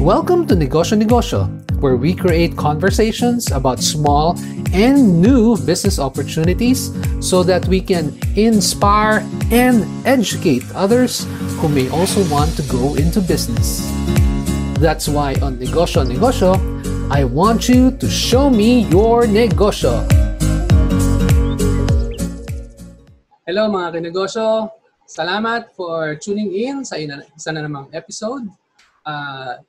Welcome to Negosyo, where we create conversations about small and new business opportunities so that we can inspire and educate others who may also want to go into business. That's why on Negosyo, I want you to show me your negosyo. Hello mga kanegosyo! Salamat for tuning in sa isa na namang episode.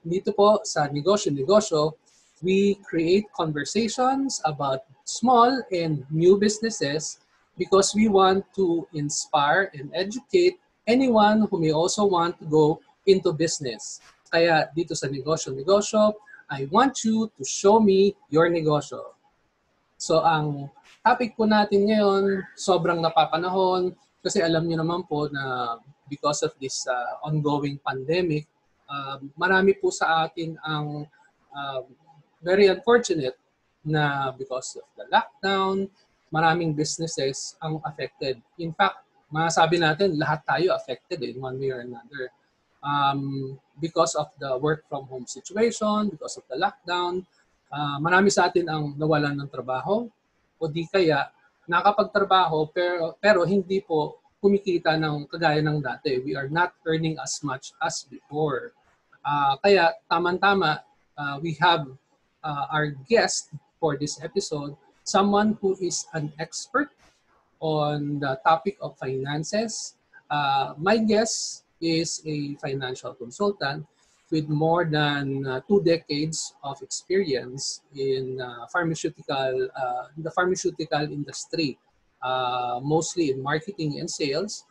Dito po sa Negosyo, we create conversations about small and new businesses because we want to inspire and educate anyone who may also want to go into business. Kaya dito sa Negosyo, I want you to show me your negosyo. So ang topic po natin ngayon, sobrang napapanahon kasi alam niyo naman po na because of this ongoing pandemic, marami po sa atin ang very unfortunate na because of the lockdown, maraming businesses ang affected. In fact, masabi natin lahat tayo affected in one way or another. Because of the work from home situation, because of the lockdown, marami sa atin ang nawalan ng trabaho o di kaya nakapagtrabaho pero hindi po kumikita ng kagaya ng dati. We are not earning as much as before. Kaya tama-tama, we have our guest for this episode, someone who is an expert on the topic of finances. My guest is a financial consultant with more than 2 decades of experience in the pharmaceutical industry, mostly in marketing and sales.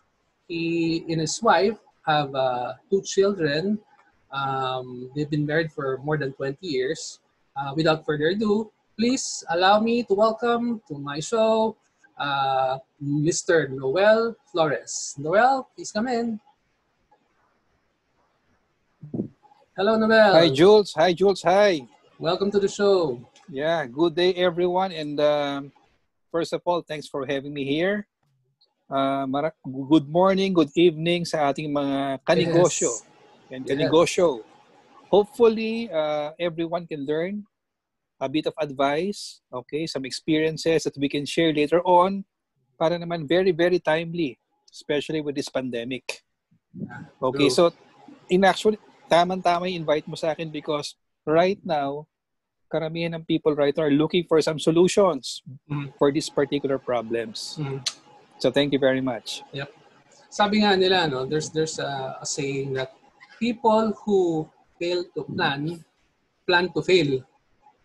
He and his wife have 2 children. They've been married for more than 20 years. Without further ado, please allow me to welcome to my show Mr. Noel Flores. Noel, please come in. Hello, Noel. Hi, Jules. Hi. Welcome to the show. Yeah, good day, everyone. And first of all, thanks for having me here. Good morning, good evening sa ating mga kanegosyo. Yes. And Ka-Negosyo. Hopefully, everyone can learn a bit of advice, okay, some experiences that we can share later on para naman very, very timely, especially with this pandemic. Okay, so actually, tama-tama yung invite mo sa akin because right now, karamihan ng people right now are looking for some solutions for these particular problems. So thank you very much. Yep. Sabi nga nila, no, there's a saying that people who fail to plan to fail.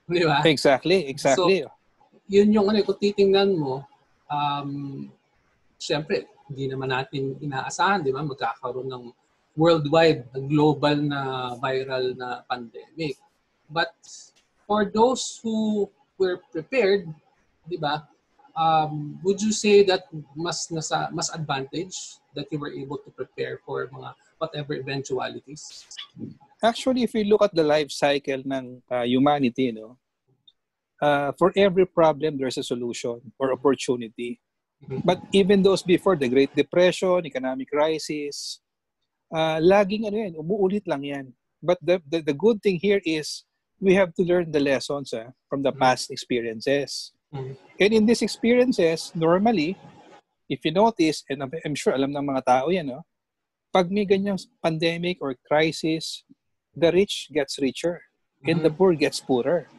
Di ba? Exactly. So, yun yung kung titingnan mo, syempre, hindi naman natin inaasahan, di ba? Magkakaroon ng worldwide, global na viral na pandemic. But for those who were prepared, di ba? Would you say that mas advantage that you were able to prepare for mga whatever eventualities? Actually, if you look at the life cycle ng humanity, for every problem, there's a solution or opportunity. But even those before the Great Depression, economic crisis, laging umuulit lang yan. But the good thing here is we have to learn the lessons from the past experiences. And in these experiences, normally, if you notice, and I'm sure alam ng mga tao yan, pag may ganyang pandemic or crisis, the rich gets richer and the poor gets poorer.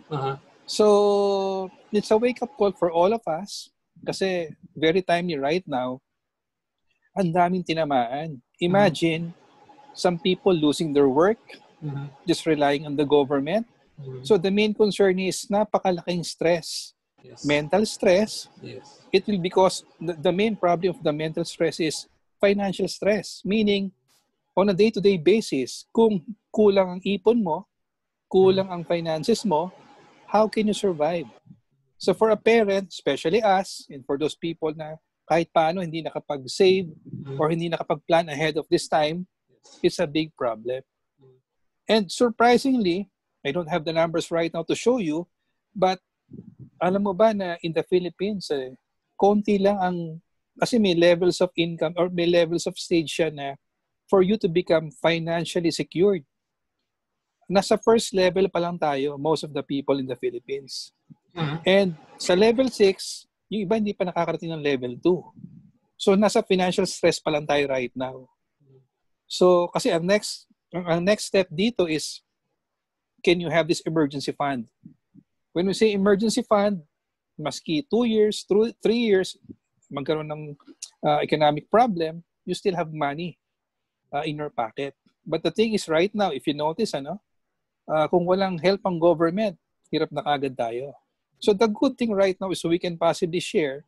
So, it's a wake-up call for all of us kasi very timely right now, ang daming tinamaan. Imagine some people losing their work, just relying on the government. So, the main concern is napakalaking stress. Yes. Mental stress. Yes. It will because the main problem of the mental stress is financial stress. Meaning, on a day-to-day basis, kung kulang ang ipon mo, kulang ang finances mo, how can you survive? So for a parent, especially us, and for those people na kahit paano hindi nakapag-save or hindi nakapag-plan ahead of this time, it's a big problem. And surprisingly, I don't have the numbers right now to show you, but alam mo ba na in the Philippines, konti lang ang, kasi may levels of income or may levels of stage siya na for you to become financially secured. nasa first level pa lang tayo, most of the people in the Philippines. Mhm. And sa level 6, yung iba hindi pa nakakarating ng level 2. So nasa financial stress pa lang tayo right now. So kasi ang next step dito is, can you have this emergency fund? When we say emergency fund, maski 2 years, 3 years, magkaroon ng economic problem, you still have money in your pocket. But the thing is right now, if you notice, kung walang help ang government, hirap na kagad tayo. So the good thing right now is we can possibly share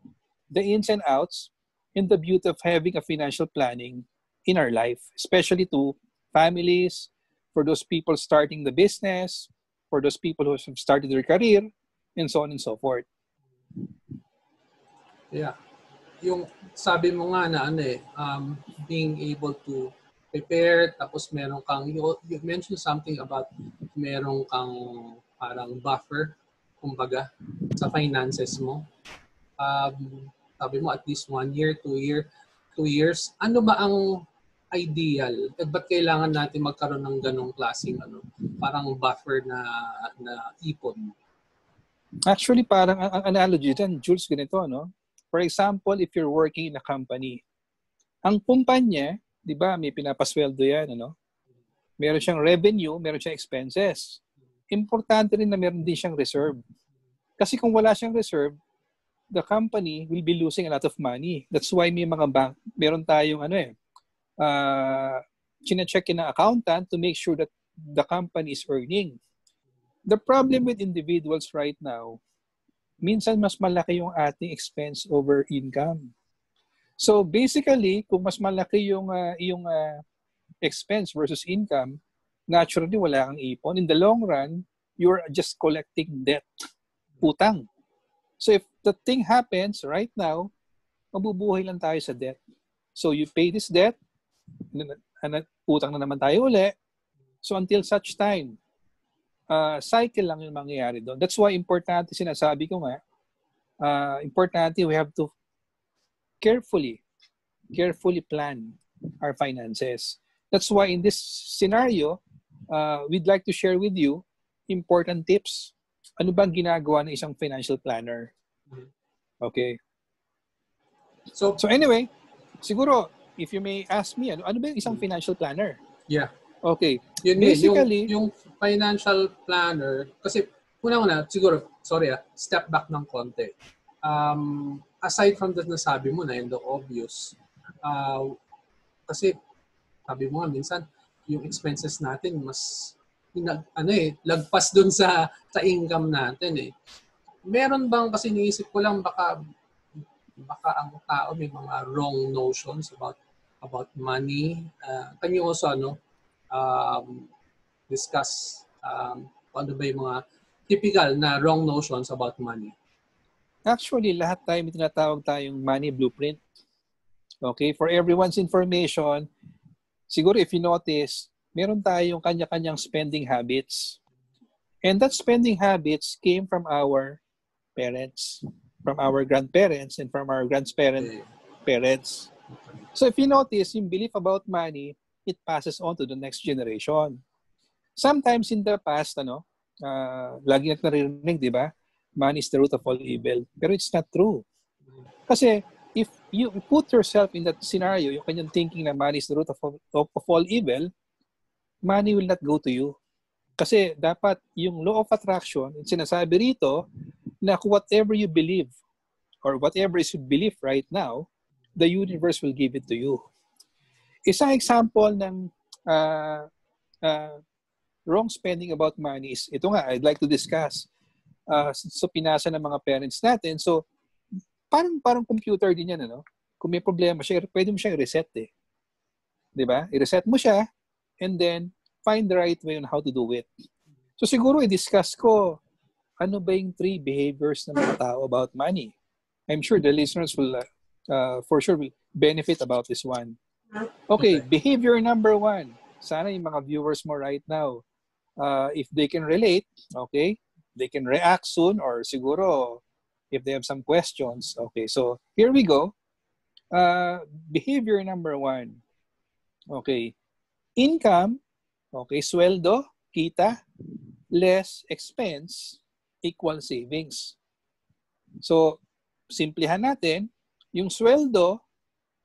the ins and outs and the beauty of having a financial planning in our life, especially to families, for those people starting the business, for those people who have started their career, and so on and so forth. Yeah. Yung sabi mo nga na being able to prepare, tapos meron kang, you mentioned something about meron kang parang buffer, kumbaga, sa finances mo. Sabi mo at least 1 year, 2 years. Ano ba ang ideal? At ba't kailangan natin magkaroon ng ganong klaseng parang buffer na ipon? Actually, parang ang analogy dyan, Jules, ganito, no? For example, if you're working in a company, ang kumpanya, di ba, may pinapasweldo yan, Meron siyang revenue, meron siyang expenses. Importante rin na meron din siyang reserve. Kasi kung wala siyang reserve, the company will be losing a lot of money. That's why may mga bank, meron tayong chine-check in ang accountant to make sure that the company is earning. The problem with individuals right now, minsan mas malaki yung ating expense over income. So basically, kung mas malaki yung expense versus income, naturally wala kang ipon. In the long run, you're just collecting debt, utang. So if the thing happens right now, mabubuhay lang tayo sa debt. So you pay this debt, utang na naman tayo uli. So until such time, cycle lang yung mangyayari doon. That's why importante, sinasabi ko nga, importante we have to carefully plan our finances. That's why in this scenario, we'd like to share with you important tips. Ano bang ginagawa ng isang financial planner? Okay. So anyway, siguro, if you may ask me, ano ba yung isang financial planner? Yeah. Okay. Yun basically, yung financial planner, kasi una-una, siguro, step back ng konti. Aside from that nasabi mo na yung the obvious, kasi sabi mo nga minsan, yung expenses natin mas lagpas dun sa income natin . Meron bang, kasi niisip ko lang, baka ang tao may mga wrong notions about money. Can you also discuss ano ba yung mga typical na wrong notions about money? Actually, lahat tayo may tinatawag tayong money blueprint. Okay, for everyone's information, siguro if you notice, meron tayong kanya-kanyang spending habits. And that spending habits came from our parents, from our grandparents, and from our parents. So if you notice, yung belief about money, it passes on to the next generation. Sometimes in the past, lagi natin naririnig, di ba? Money is the root of all evil. Pero it's not true. Kasi if you put yourself in that scenario, yung kanyang thinking na money is the root of all evil, money will not go to you. Kasi dapat yung law of attraction, sinasabi rito na whatever you believe or whatever is you believe right now, the universe will give it to you. Isang example ng wrong spending about money is, ito nga, I'd like to discuss. So pinasa ng mga parents natin. So parang computer din yan, Kung may problema siya, pwede mo siyang reset eh. 'Di ba? I-reset mo siya and then find the right way on how to do it. So siguro i-discuss ko ano ba yung 3 behaviors ng mga tao about money. I'm sure the listeners will for sure will benefit about this one. Okay, behavior number 1. Sana yung mga viewers mo right now, if they can relate, okay, they can react soon or siguro if they have some questions. Okay, so here we go. Behavior number 1. Okay, income, okay, sweldo, kita less expense equals savings. So, simplihan natin, yung sweldo,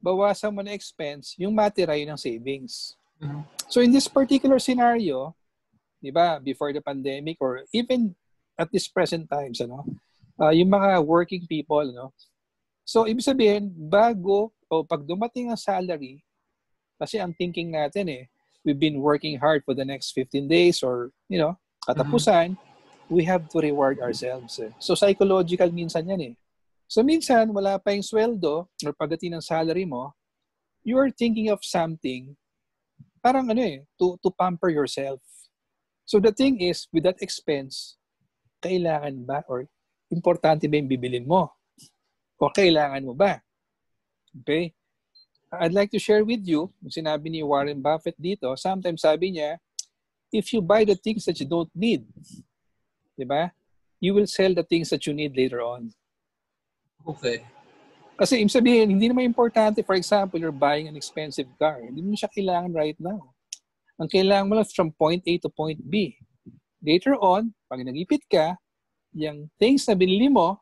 bawasan mo na expense, yung matira yun ng savings. So, in this particular scenario, di ba, before the pandemic or even at this present times, yung mga working people, so, ibig sabihin, bago o pag dumating ang salary, kasi ang thinking natin we've been working hard for the next 15 days or, katapusan, we have to reward ourselves. So, psychological minsan yan So, minsan, wala pa yung sweldo or pagdating ng salary mo, you are thinking of something parang to pamper yourself. So, the thing is, with that expense, kailangan ba or importante ba yung bibilin mo? O kailangan mo ba? Okay? I'd like to share with you, sinabi ni Warren Buffett dito, sometimes sabi niya, if you buy the things that you don't need, di ba? You will sell the things that you need later on. Okay. Kasi ibig sabihin, hindi naman importante, for example, you're buying an expensive car. Hindi mo siya kailangan right now. Ang kailangan mo lang from point A to point B. Later on, pag nag-ipit ka, yung things na binili mo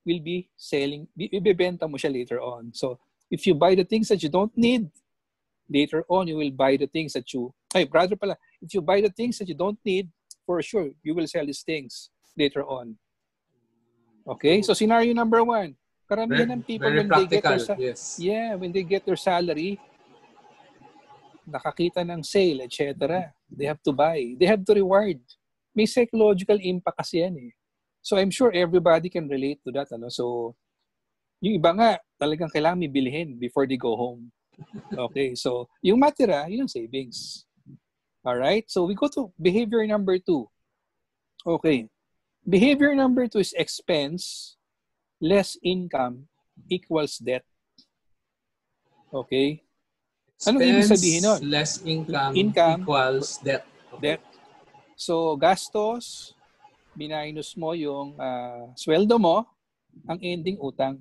will be selling, ibebenta mo siya later on. So, if you buy the things that you don't need, later on, you will buy the things that you, if you buy the things that you don't need, for sure, you will sell these things later on. Okay? So, scenario number 1. Karamihan ng people when they get when they get their salary, nakakita ng sale, etc. They have to buy. They have to reward. May psychological impact kasi yan So, I'm sure everybody can relate to that. So, yung iba nga, talagang kailangan may bilhin before they go home. Okay, so, yung matira, yun ang savings. Alright, so we go to behavior number 2. Okay, behavior number 2 is expense less income equals debt. Okay? Anong ibig sabihin nun? Less income equals debt. Okay. Debt. So, gastos, minus mo yung sweldo mo, ang ending utang.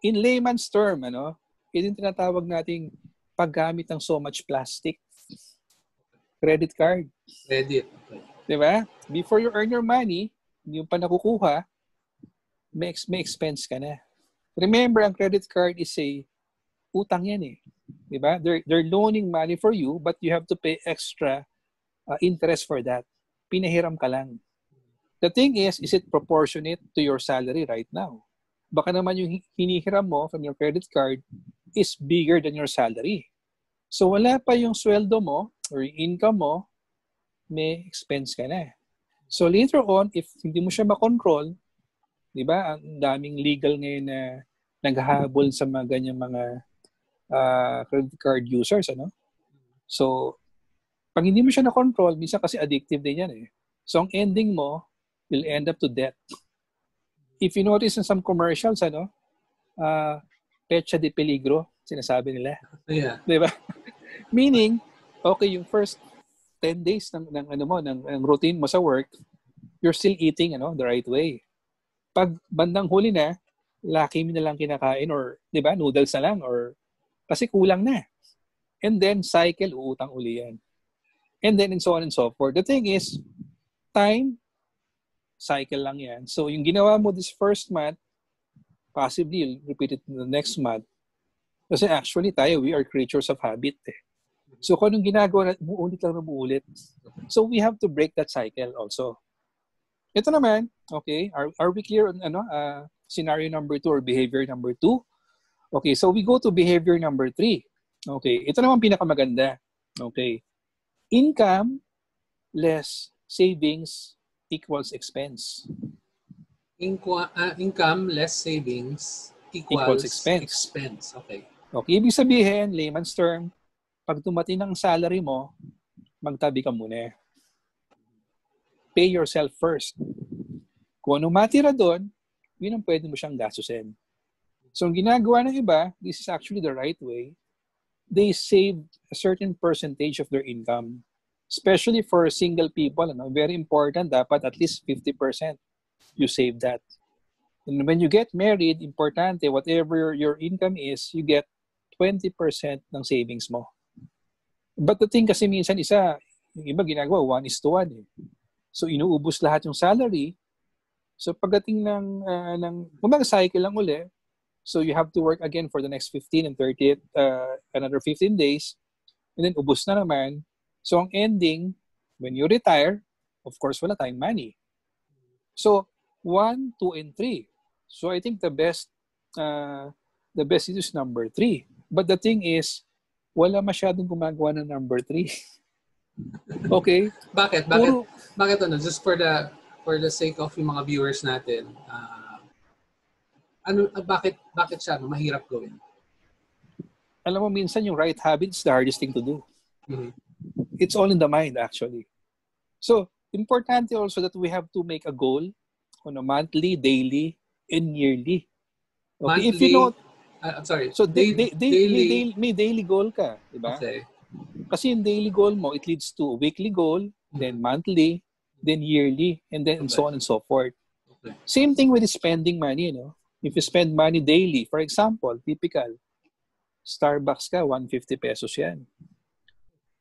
In layman's term, yun yung tinatawag nating paggamit ng so much plastic. Credit card. Credit. Diba? Before you earn your money, yung pa nakukuha, may expense ka na. Remember, ang credit card is utang yan Diba? They're loaning money for you, but you have to pay extra interest for that. Pinahiram ka lang. The thing is it proportionate to your salary right now? Baka naman yung hinihiram mo from your credit card is bigger than your salary. So wala pa yung sweldo mo or yung income mo, may expense ka na. So later on, if hindi mo siya makontrol, di ba, ang daming legal ngayon na naghahabol sa mga ganyang mga credit card users, So, pag hindi mo siya na-control, minsan kasi addictive din yan So, ang ending mo will end up to debt. If you notice in some commercials, pecha de peligro, sinasabi nila. Yeah. Diba? Meaning, okay, yung first 10 days ng routine mo sa work, you're still eating, the right way. Pag bandang huli na, laki mo na lang kinakain or, diba, noodles na lang or kasi kulang na. And then, cycle, uutang uli yan. And then, and so on and so forth. The thing is, time, cycle lang yan. So, yung ginawa mo this first month, possibly you'll repeat it in the next month. Kasi actually tayo, we are creatures of habit So, kung anong ginagawa natin, muulit lang na muulit. So, we have to break that cycle also. Ito naman, okay, are we clear on scenario number 2 or behavior number 2? Okay, so we go to behavior number 3. Okay, ito naman pinakamaganda. Okay, income less savings equals expense. Income less savings equals expense. Okay. Okay, ibig sabihin, layman's term, pag dumating ng salary mo, magtabi ka muna. Pay yourself first. Kung anong matira doon, yun ang pwede mo siyang gastusin. So, ang ginagawa ng iba, this is actually the right way. They save a certain percentage of their income. Especially for single people, very important, dapat at least 50% you save that. And when you get married, importante, whatever your income is, you get 20% ng savings mo. But the thing kasi minsan Yung iba ginagawa 1:1 eh. So inuubos lahat yung salary. So pagdating ng cycle lang uli, so you have to work again for the next 15 and 30th, another 15 days, and then ubos na naman. So ang ending, when you retire, of course, wala tayong money. So 1, 2, and 3. So I think the best is number 3. But the thing is, wala masyadong gumagawa ng number 3. Okay? Bakit ano? Just for the sake of yung mga viewers natin, bakit siya mahirap gawin? Alam mo, minsan yung right habit is the hardest thing to do. Mm-hmm. It's all in the mind, actually. So, importante also that we have to make a goal on a monthly, daily, and yearly. Okay? Monthly, if you know, I'm sorry. So, may daily goal ka, di ba? Okay. Kasi yung daily goal mo, it leads to a weekly goal, then monthly, then yearly, and then so on and so forth. Okay. Same thing with spending money, If you spend money daily, for example, typical, Starbucks ka, 150 pesos yan.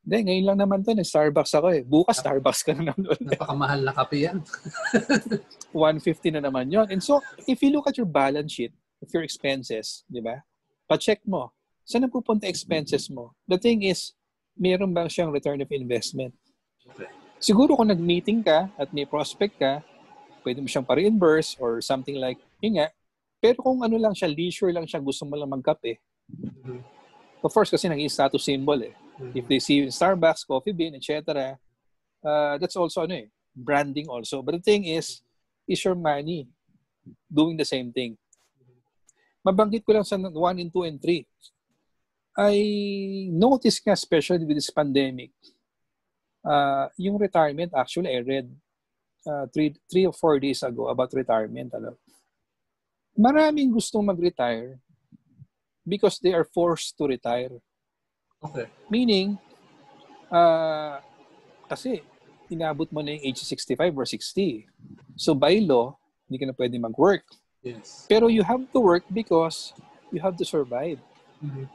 Hindi, ngayon lang naman to, Starbucks ako eh. Bukas, Starbucks ka na naman. Napakamahal na kape yan. 150 na naman yon. And so, if you look at your balance sheet of your expenses, di ba? Pa-check mo, saan napupunta expenses mo? The thing is, meron bang siyang return of investment? Okay. Siguro kung nag-meeting ka at may prospect ka, pwede mo siyang pa-reimburse or something like, yun nga. Pero kung ano lang siya, leisure lang siya, gusto mo lang magkape. Of course, kasi naging status symbol eh. If they see you in Starbucks, Coffee Bean, etc., that's also branding also. But the thing is your money doing the same thing? Mabanggit ko lang sa 1 and 2 and 3. I noticed nga, especially with this pandemic, yung retirement, actually, I read 3 or 4 days ago about retirement. Maraming gustong mag-retire because they are forced to retire. Okay. Meaning, kasi inabot mo na yung age 65 or 60. So by law, hindi ka na pwede mag-work. Yes. Pero you have to work because you have to survive. Mm-hmm.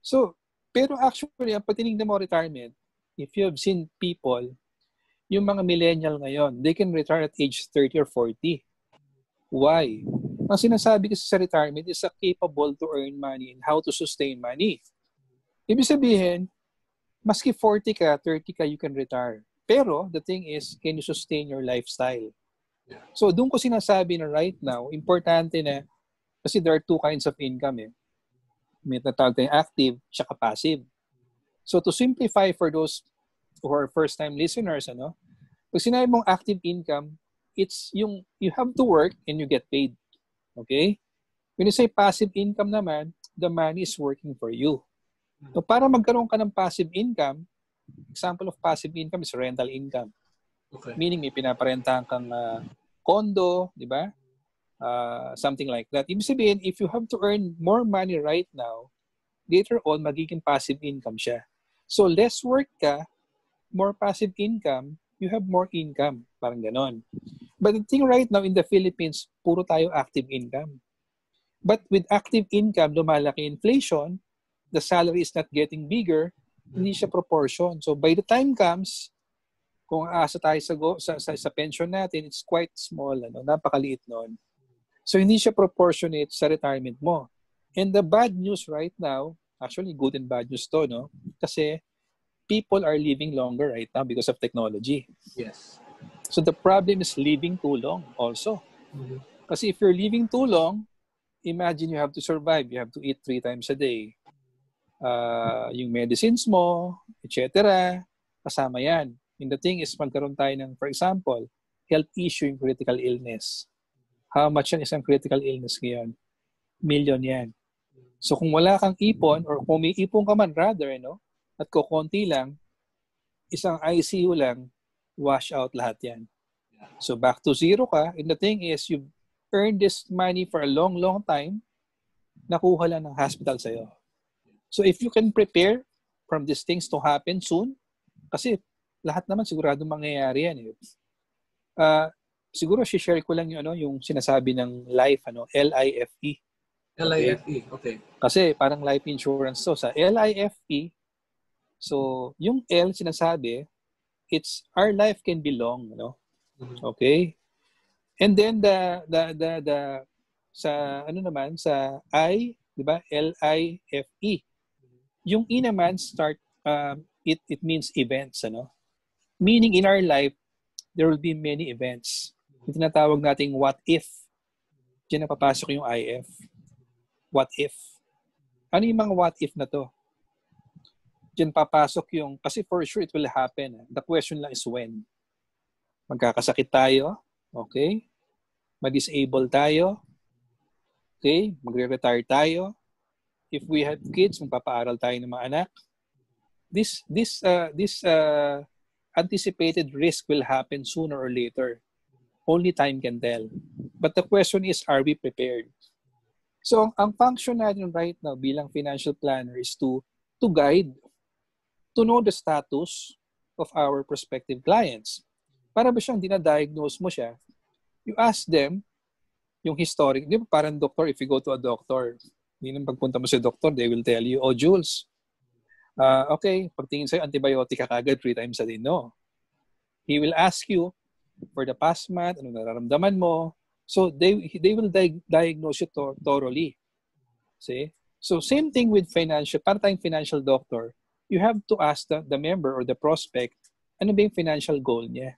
So, pero actually, pag tinignan mo retirement, if you have seen people, yung mga millennial ngayon, they can retire at age 30 or 40. Why? Ang sinasabi kasi sa retirement is capable to earn money and how to sustain money. Ibig sabihin, maski 40 ka, 30 ka, you can retire. Pero, the thing is, can you sustain your lifestyle? Yeah. So, doon ko sinasabi na right now, importante na, kasi there are 2 kinds of income eh. May natawag tayong active, tsaka passive. So, to simplify for those who are first-time listeners, pag sinabi mong active income, it's yung you have to work and you get paid. Okay? When you say passive income naman, the money is working for you. So, para magkaroon ka ng passive income, example of passive income is rental income. Okay. Meaning, may pinaparentahan kang condo, di ba? Something like that. Ibig sabihin, if you have to earn more money right now, later on, magiging passive income siya. So, less work ka, more passive income, you have more income. Parang ganon. But the thing right now in the Philippines, puro tayo active income. But with active income, lumalaki inflation, the salary is not getting bigger, hindi siya proportion. So, by the time comes, kung aasa tayo sa pension natin, it's quite small, napakaliit nun. So, hindi siya proportionate sa retirement mo. And the bad news right now, actually good and bad news to, kasi people are living longer right now because of technology. Yes. So, the problem is living too long also. Mm-hmm. Kasi if you're living too long, imagine you have to survive. You have to eat 3 times a day. Yung medicines mo, etc. Kasama yan. And the thing is, magkaroon tayo ng, for example, health issue yung critical illness. How much yan isang critical illness ngayon? Million yan. So kung wala kang ipon, or kung may ipon ka man rather, at kukunti lang, isang ICU lang, wash out lahat yan. So back to zero ka, and the thing is, you earned this money for a long, long time, nakuha lang ng hospital sa'yo. So if you can prepare from these things to happen soon, kasi lahat naman sigurado mangyayari yan. Siguro share ko lang yung sinasabi ng life, LIFE. LIFE, okay. Kasi parang life insurance to. Sa LIFE, so yung L sinasabi, it's our life can be long, no? Mhm. Okay? And then the sa ano naman sa I, 'di ba? LIFE. Yung E naman it means events, ano? Meaning in our life there will be many events. Yung tinatawag nating what if. Diyan napapasok yung IF. What if? Ano yung mga what if na to? Diyan papasok yung, kasi for sure it will happen. The question lang is when. Magkakasakit tayo, okay? Ma-disable tayo, okay? Magre-retire tayo. If we have kids, magpapaaral tayo ng mga anak. This anticipated risk will happen sooner or later. Only time can tell. But the question is, are we prepared? So, ang function natin right now bilang financial planner is to guide, to know the status of our prospective clients. Para ba siyang dinadiagnose mo siya, you ask them yung historic. Di ba parang doctor, if you go to a doctor, hindi nang pagpunta mo sa doctor, they will tell you, oh, Jules, okay, pagtingin sa'yo, antibiotic ka kagad 3 times a day. No. He will ask you for the past month, ano nararamdaman mo. So, they will diagnose you thoroughly. See? So, same thing with financial, para tayong financial doctor, you have to ask the member or the prospect, ano ba yung financial goal niya?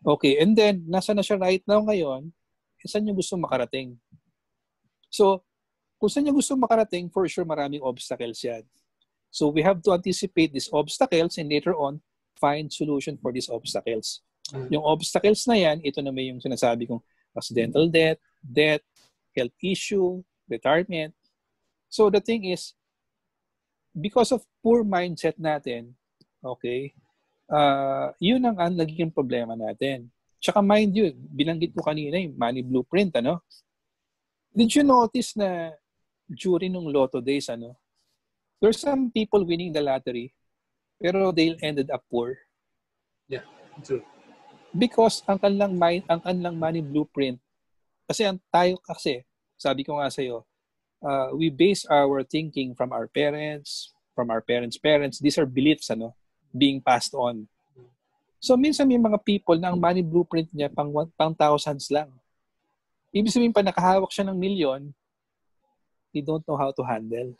Okay, and then, nasa na siya right now ngayon, saan niya gusto makarating? So, kung saan niya gusto makarating, for sure maraming obstacles yan. So, we have to anticipate these obstacles and later on, find solution for these obstacles. Yung obstacles na yan, ito na may yung sinasabi kong accidental death, health issue, retirement. So, the thing is, because of poor mindset natin, okay, yun ang nagiging problema natin. Tsaka mind you, binanggit ko kanina yung money blueprint, ano? Did you notice na during nung lotto days, ano, there's some people winning the lottery, pero they ended up poor. Yeah, true. Because ang kanilang money blueprint, kasi tayo kasi, sabi ko nga sa'yo, we base our thinking from our parents, from our parents' parents. These are beliefs, ano, being passed on. So, minsan may mga people na ang money blueprint niya pang thousands lang. Ibig sabihin pa nakahawak siya ng milyon, they don't know how to handle.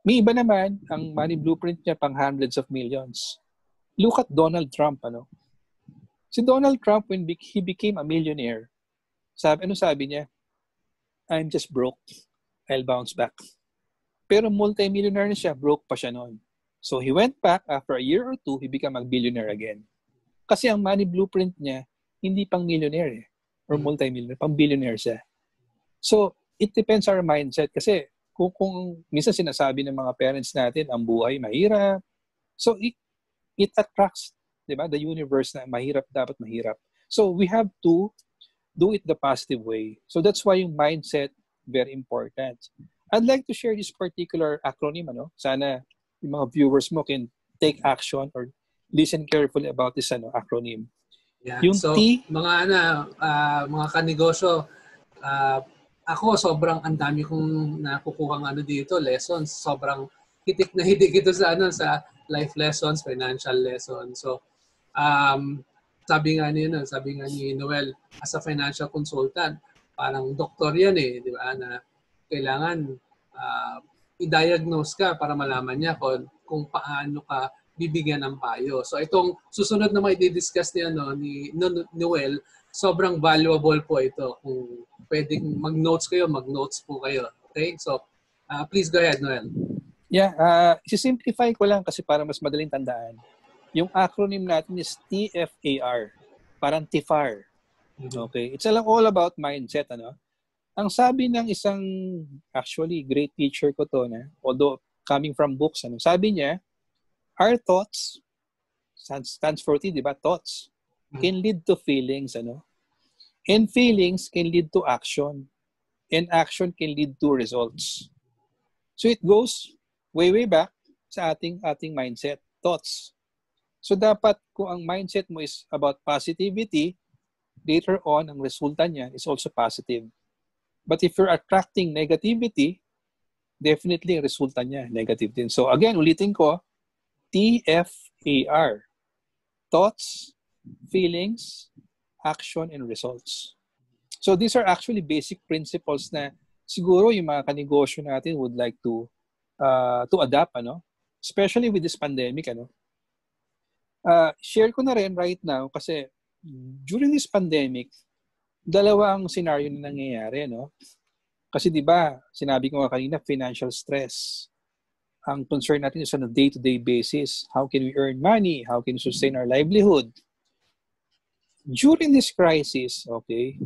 May iba naman, ang money blueprint niya pang hundreds of millions. Look at Donald Trump, ano. Si Donald Trump, when he became a millionaire, ano sabi niya? I'm just broke. I'll bounce back. Pero multi-millionaire na siya, broke pa siya noon. So he went back, after a year or 2, he became a billionaire again. Kasi ang money blueprint niya, hindi pang millionaire or multi-millionaire, pang billionaire siya. So, it depends our mindset. Kasi kung minsan sinasabi ng mga parents natin, ang buhay mahirap. So, it attracts, di ba, the universe na mahirap, dapat mahirap. So, we have to do it the positive way. So, that's why yung mindset, very important. I'd like to share this particular acronym, ano? Sana yung mga viewers mo can take action or listen carefully about this acronym. Yeah. Yung So, T, mga kanegosyo, ako sobrang ang dami kong nakukuhang dito, lessons. Sobrang hitik na hitik ito sa life lessons, financial lessons. So, sabi nga ni Noel, as a financial consultant, parang doktor yan di ba? Na kailangan i-diagnose ka para malaman niya kung paano ka bibigyan ng payo. So itong susunod na i-discuss ni Noel, sobrang valuable po ito. Kung pwedeng mag-notes kayo, mag-notes po kayo. Okay? So please go ahead, Noel. Yeah, i-simplify ko lang kasi para mas madaling tandaan. Yung acronym natin is TFAR. Parang TFAR. Okay? It's all about mindset, ano? Ang sabi ng isang, actually, great teacher ko to, although coming from books, sabi niya, our thoughts, stands for T, di ba? Thoughts, can lead to feelings, and feelings can lead to action, and action can lead to results. So it goes way back sa ating mindset, thoughts. So dapat kung ang mindset mo is about positivity, later on, ang resulta niya is also positive. But if you're attracting negativity, definitely ang resulta niya negative din. So again, ulitin ko, TFAR. thoughts, feelings, action, and results. So these are actually basic principles na siguro yung mga kanegosyo natin would like to adapt, ano? Especially with this pandemic, ano? Share ko na rin right now kasi during this pandemic, dalawang scenario na nangyayari, no? Kasi 'di ba, sinabi ko nga kanina, financial stress. Ang concern natin is on a day-to-day basis. How can we earn money? How can we sustain our livelihood? During this crisis, okay,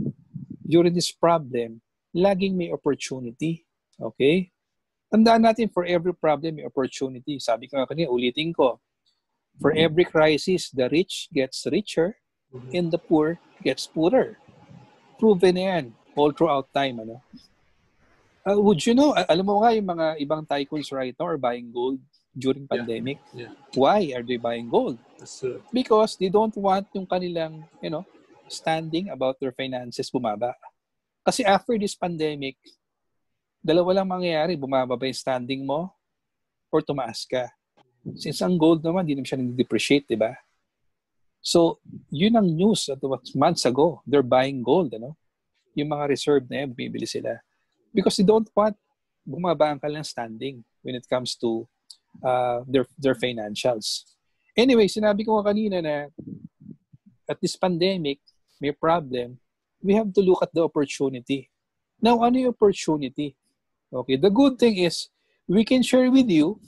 during this problem, laging may opportunity. Okay? Tandaan natin, for every problem, may opportunity. Sabi ko nga kanina, ulitin ko. For every crisis, the rich gets richer and the poor gets poorer. Proven na yan all throughout time. Ano? Would you know, alam mo nga yung mga ibang tycoons right now are buying gold during pandemic. Yeah. Why are they buying gold? Because they don't want yung kanilang, standing about their finances bumaba. Kasi after this pandemic, dalawa lang mangyayari, bumaba ba yung standing mo or tumaas ka. Since ang gold naman, di naman siya nag-depreciate, di ba? So, yun ang news at months ago. They're buying gold, ano? Yung mga reserve na yan, bumibili sila. Because they don't want bumaba ang kanilang standing when it comes to their financials. Anyway, sinabi ko kanina na at this pandemic, may problem, we have to look at the opportunity. Now, ano yung opportunity? Okay, the good thing is we can share with you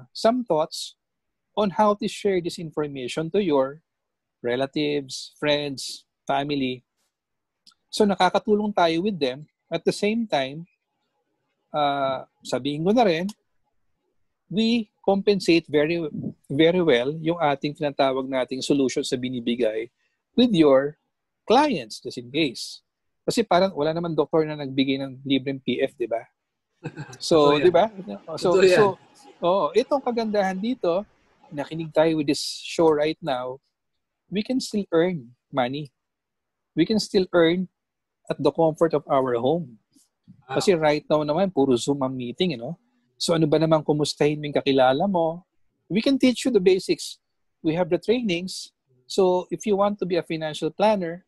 some thoughts on how to share this information to your relatives, friends, family. So nakakatulong tayo with them. At the same time, sabihin ko na rin, we compensate very, very well yung ating tinatawag nating solutions na binibigay with your clients, just in case. Kasi parang wala naman doktor na nagbigay ng libreng PF, di ba? So, di ba? So, itong kagandahan dito, nakinig tayo with this show right now, we can still earn money. We can still earn at the comfort of our home. Kasi right now naman, puro Zoom ang meeting, So ano ba naman kumustahin mo yung kakilala mo? We can teach you the basics. We have the trainings. So if you want to be a financial planner,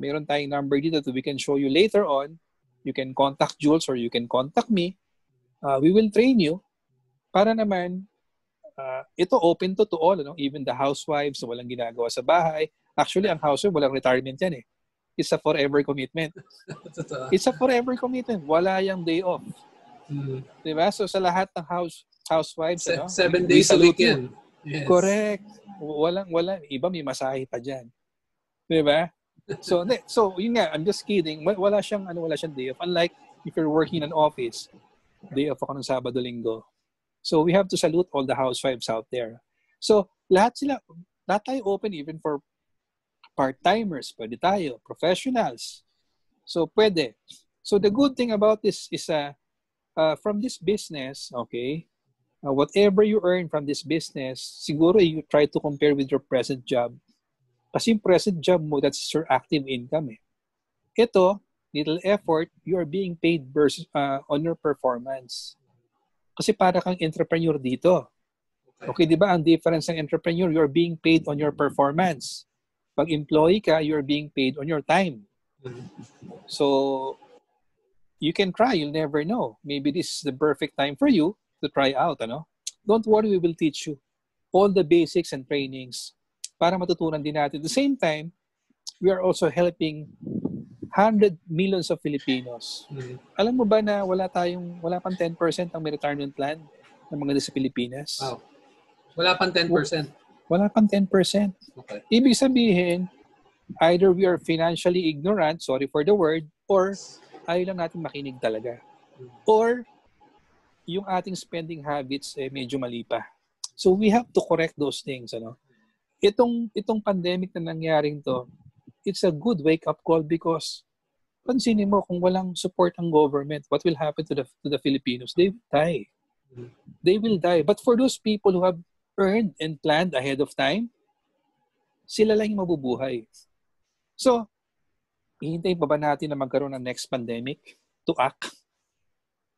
mayroon tayong number dito that we can show you later on. You can contact Jules or you can contact me. We will train you para naman ito open to all, even the housewives na walang ginagawa sa bahay. Actually, ang housewife, walang retirement yan eh. It's a forever commitment. It's a forever commitment. Wala yung day off. Diba? So sa lahat ng housewives, 7 days a weekend. Yes. Correct. Walang. Iba may masahe pa dyan. Diba? So yun nga, I'm just kidding. Wala siyang day off. Unlike if you're working in an office, day off ako ng Sabado, Linggo. So we have to salute all the housewives out there. So lahat tayo open even for part-timers, pwede tayo, professionals. So, pwede. So, the good thing about this is from this business, okay, whatever you earn from this business, siguro you try to compare with your present job. Kasi yung present job mo, that's your active income. Ito, little effort, you are being paid versus, on your performance. Kasi para kang entrepreneur dito. Okay, di ba? Ang difference ng entrepreneur, you're being paid on your performance. Pag employee ka, you're being paid on your time. So, you can try. You'll never know. Maybe this is the perfect time for you to try out. Don't worry, we will teach you all the basics and trainings para matutunan din natin. At the same time, we are also helping 100 millions of Filipinos. Alam mo ba na wala pang 10% ang may retirement plan ng mga sa Pilipinas? Wow. Wala pang 10%? Wala pang 10%. Okay. Ibig sabihin, either we are financially ignorant, sorry for the word, or ayaw lang natin makinig talaga. Or yung ating spending habits medyo mali pa. So we have to correct those things. Itong pandemic na nangyaring to, it's a good wake-up call because pansinin mo, kung walang support ng government, what will happen to the Filipinos? They will die. They will die. But for those people who have earned and planned ahead of time, sila lang yung mabubuhay. So, hihintayin pa ba natin na magkaroon ng next pandemic to act?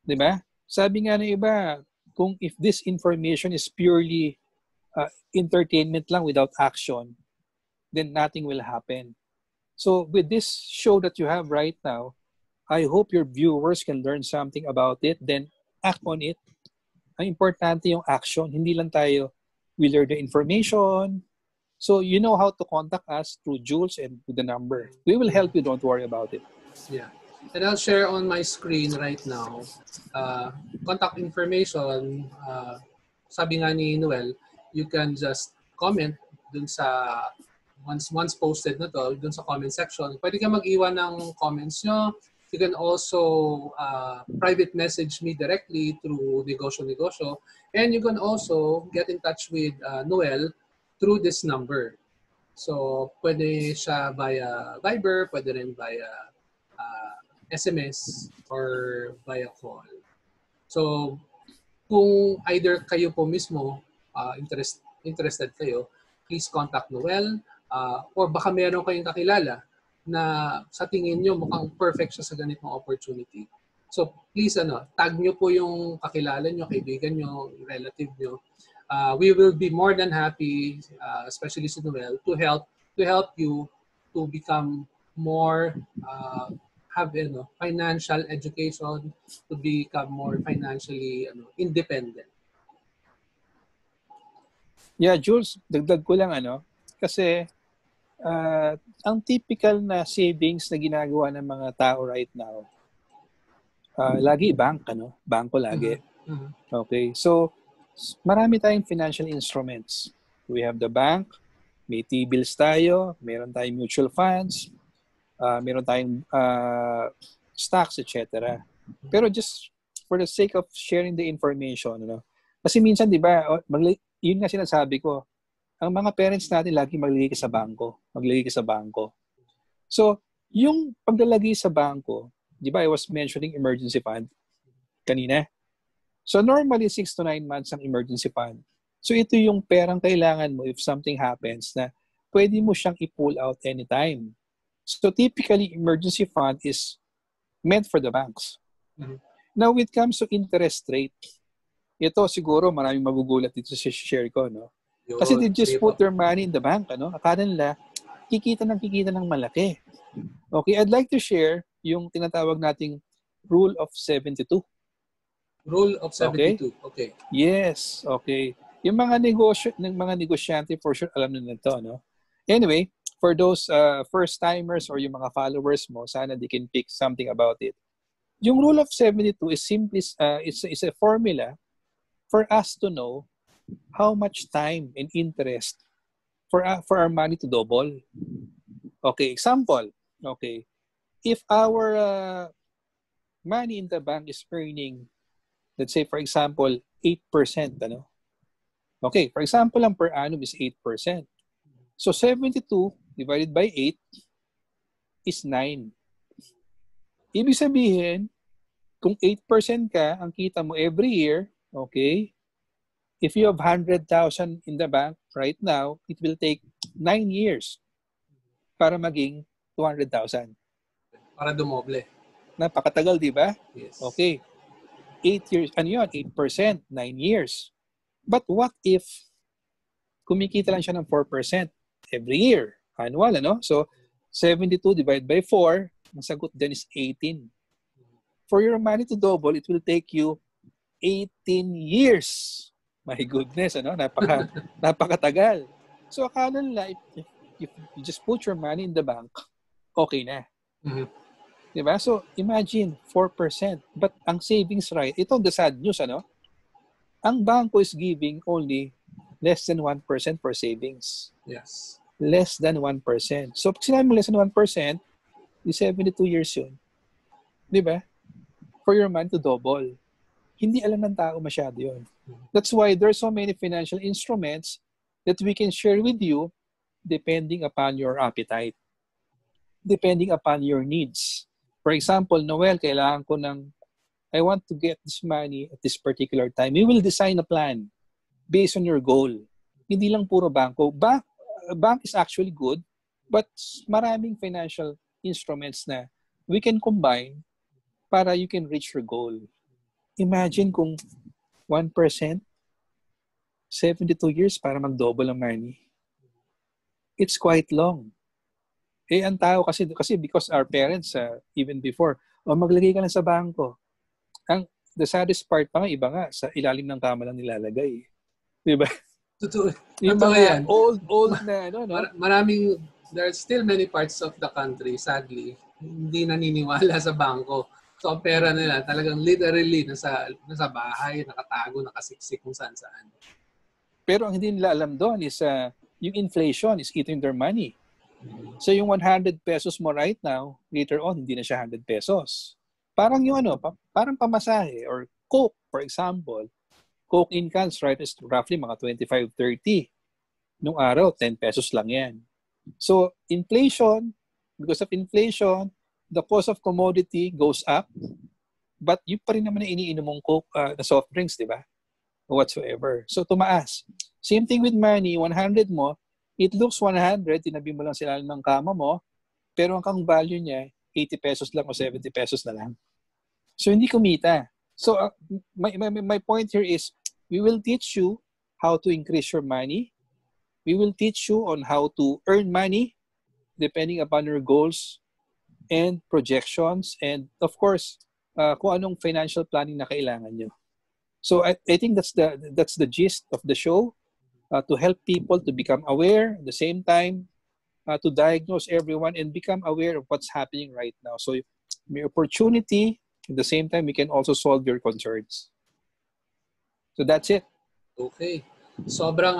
Diba? Sabi nga ng iba, kung if this information is purely entertainment lang without action, then nothing will happen. So with this show that you have right now, I hope your viewers can learn something about it, then act on it. Ang importante yung action. Hindi lang tayo, we learn the information. So you know how to contact us through Jules and with the number. We will help you. Don't worry about it. Yeah. And I'll share on my screen right now contact information. Sabi nga ni Noel, you can just comment dun sa once posted na to, dun sa comment section. Pwede ka mag-iwan ng comments nyo. You can also private message me directly through Negosyo. And you can also get in touch with Noel through this number. So, pwede siya via Viber, pwede rin via SMS, or via call. So, kung either kayo po mismo interested kayo, please contact Noel or baka meron kayong kakilala na sa tingin nyo mukhang perfect siya sa ganitong opportunity. So please tag nyo po yung kakilala nyo, kaibigan nyo, relative nyo. We will be more than happy, especially si Noel, to help you to become more have financial education, to become more financially independent. Yeah, Jules, dagdag ko lang kasi ang typical na savings na ginagawa ng mga tao right now, lagi bangko lagi. Mm-hmm. Okay, so marami tayong financial instruments. We have the bank, may T-bills tayo, meron tayong mutual funds, meron tayong stocks, etc. Pero just for the sake of sharing the information, kasi minsan, di ba, yun nga sinasabi ko, ang mga parents natin lagi maglalagay sa bangko. So, yung paglalagay sa bangko, di ba, I was mentioning emergency fund kanina. So, normally 6 to 9 months ang emergency fund. So, ito yung perang kailangan mo if something happens na pwede mo siyang i-pull out anytime. So, typically, emergency fund is meant for the banks. Mm-hmm. Now, when it comes to interest rate, ito siguro maraming magugulat dito sa share ko, Kasi they just put their money in the bank, Akala nila, kikita ng malaki. Okay, I'd like to share yung tinatawag nating Rule of 72. Rule of 72, okay. Yes, okay. Yung mga negosyante, for sure, alam nila ito, Anyway, for those first-timers or yung mga followers mo, sana they can pick something about it. Yung Rule of 72 is simply, it's a formula for us to know how much time and interest for our money to double. Okay, example. Okay, if our money in the bank is earning, let's say for example, 8%, Okay, for example, ang per annum is 8%. So 72 divided by 8 is 9. Ibig sabihin, kung 8% ka, ang kita mo every year, okay, if you have 100,000 in the bank right now, it will take 9 years para maging 200,000. Para dumoble. Napakatagal, di ba? Yes. Okay. 8 years, 8%, 9 years. But what if kumikita lang siya ng 4% every year? Annual, So, 72 divided by 4, ang sagot din is 18. For your money to double, it will take you 18 years. My goodness, napakatagal. So, akala nila, if you just put your money in the bank, okay na. Mm-hmm. Diba? So, imagine, 4%. But ang savings rate, ito the sad news, Ang banko is giving only less than 1% for savings. Yes. Less than 1%. So, pag sinabi mo less than 1%, di 72 years yun. Diba? For your money to double. Hindi alam ng tao masyado yun. That's why there's so many financial instruments that we can share with you depending upon your appetite, depending upon your needs. For example, Noel, I want to get this money at this particular time. We will design a plan based on your goal. Hindi lang puro bangko. Bank is actually good, but maraming financial instruments na we can combine para you can reach your goal. Imagine kung 1%, 72 years para mag-double ang money. It's quite long. Ang tao kasi because our parents, even before, maglagay ka lang sa bangko. The saddest part pa nga, iba nga, sa ilalim ng kama lang nilalagay. Diba? Totoo. Yung Totoo mga yan. old na, no? There are still many parts of the country, sadly, hindi naniniwala sa bangko. So, ang pera nila talagang literally nasa bahay, nakatago, nakasiksik kung saan-saan. Pero ang hindi nila alam doon is yung inflation is eating their money. So yung 100 pesos mo right now, later on, hindi na siya 100 pesos. Parang yung parang pamasahe or Coke, for example. Coke in cans, right, is roughly mga 25-30. Nung araw, 10 pesos lang yan. So inflation, because of inflation, the cost of commodity goes up, but yun pa rin naman na iniinom mong Coke, na soft drinks, di ba? Whatsoever. So tumaas. Same thing with money, 100 mo, it looks 100, tinabi mo lang sila ng kama mo, pero ang kang value niya, 80 pesos lang o 70 pesos na lang. So hindi kumita. So my point here is, we will teach you how to increase your money. We will teach you on how to earn money depending upon your goals and projections, and of course, kung anong financial planning na kailangan nyo. So I think that's the gist of the show, to help people to become aware, at the same time, to diagnose everyone and become aware of what's happening right now. So may opportunity, at the same time, we can also solve your concerns. So that's it. Okay. Sobrang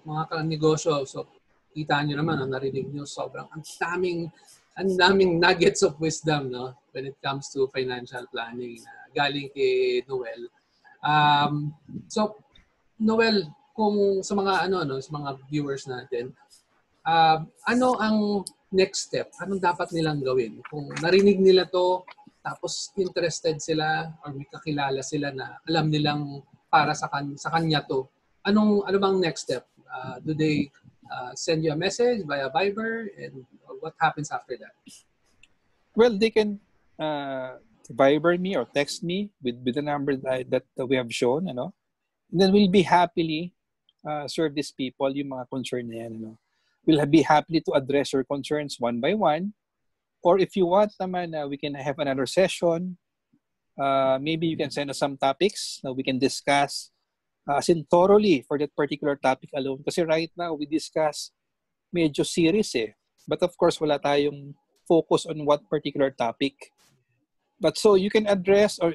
mga ka-negosyo, so kita nyo naman, narinig nyo, sobrang ang daming nuggets of wisdom, no, when it comes to financial planning, galing kay Noel. So Noel, kung sa mga sa mga viewers natin, ano ang next step? Anong dapat nilang gawin? Kung narinig nila to, tapos interested sila or may kakilala sila na alam nilang para sa kanya to, ano bang next step? Do they send you a message via Viber, and what happens after that? Well, they can Viber me or text me with the number that we have shown, And then we'll be happily serve these people, yung mga concern na yan, We'll be happy to address your concerns one by one. Or if you want naman, we can have another session. Maybe you can send us some topics that we can discuss as in thoroughly for that particular topic alone. Kasi right now, we discuss medyo series But of course, wala tayong focus on what particular topic. But so you can address or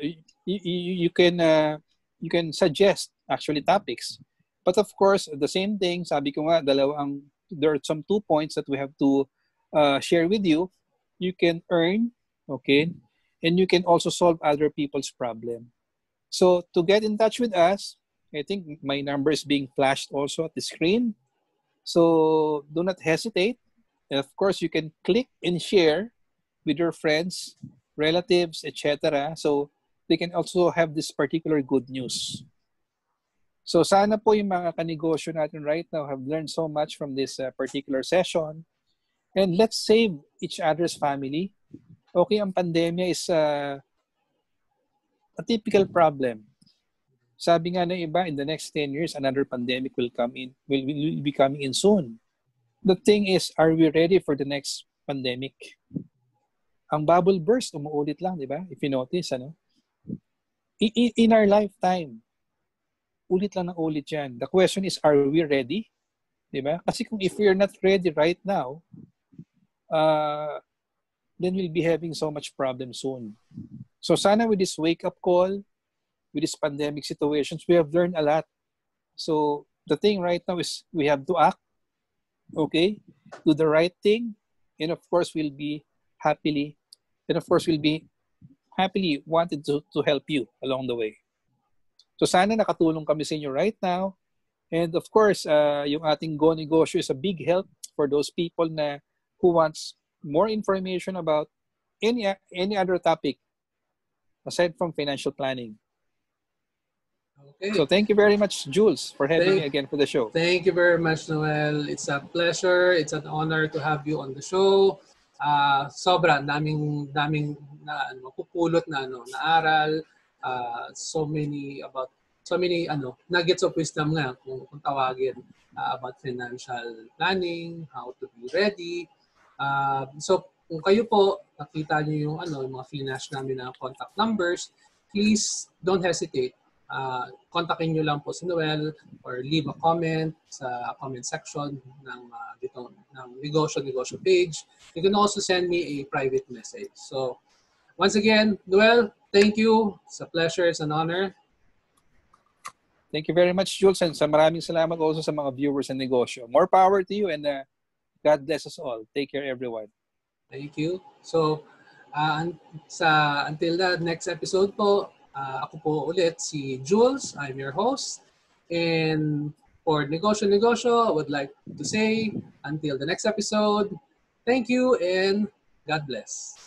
you can suggest actually topics. But of course, the same thing, sabi ko nga, there are some 2 points that we have to share with you. You can earn, okay? And you can also solve other people's problem. So to get in touch with us, I think my number is being flashed also at the screen. So do not hesitate. And of course, you can click and share with your friends, relatives, etc. So they can also have this particular good news. So sana po yung mga ka-negosyo natin right now have learned so much from this particular session. And let's save each other's family. Okay, ang pandemya is a typical problem. Sabi nga ng iba, in the next 10 years, another pandemic will be coming in soon. The thing is, are we ready for the next pandemic? Ang bubble burst, umuulit lang, di ba? If you notice, in our lifetime, ulit lang ng ulit yan. The question is, are we ready? Di ba? Kasi kung if we're not ready right now, then we'll be having so much problem soon. So sana with this wake-up call, with this pandemic situations, we have learned a lot. So the thing right now is we have to act, okay? Do the right thing, and of course we'll be happily wanted to help you along the way. So sana nakatulong kami sa inyo right now. And of course, yung ating Ka-Negosyo is a big help for those people who wants more information about any other topic aside from financial planning. Okay. So thank you very much, Jules, for having me again for the show. Thank you very much, Noel. It's a pleasure. It's an honor to have you on the show. Sobra, daming mapupulot na aral. So many about so many nuggets of wisdom nga kung tawagin about financial planning, how to be ready. So kung kayo po nakita niyo yung yung mga flash namin na contact numbers, please don't hesitate. Kontakin nyo lang po si Noel or leave a comment sa comment section ng ng negosyo page. You can also send me a private message. So once again, Noel, thank you. It's a pleasure, it's an honor. Thank you very much, Jules, and maraming salamat also sa mga viewers ng negosyo. More power to you, and God bless us all. Take care, everyone. Thank you. So until the next episode po, ako po ulit si Jules. I'm your host. And for Negosyo, I would like to say until the next episode, thank you and God bless.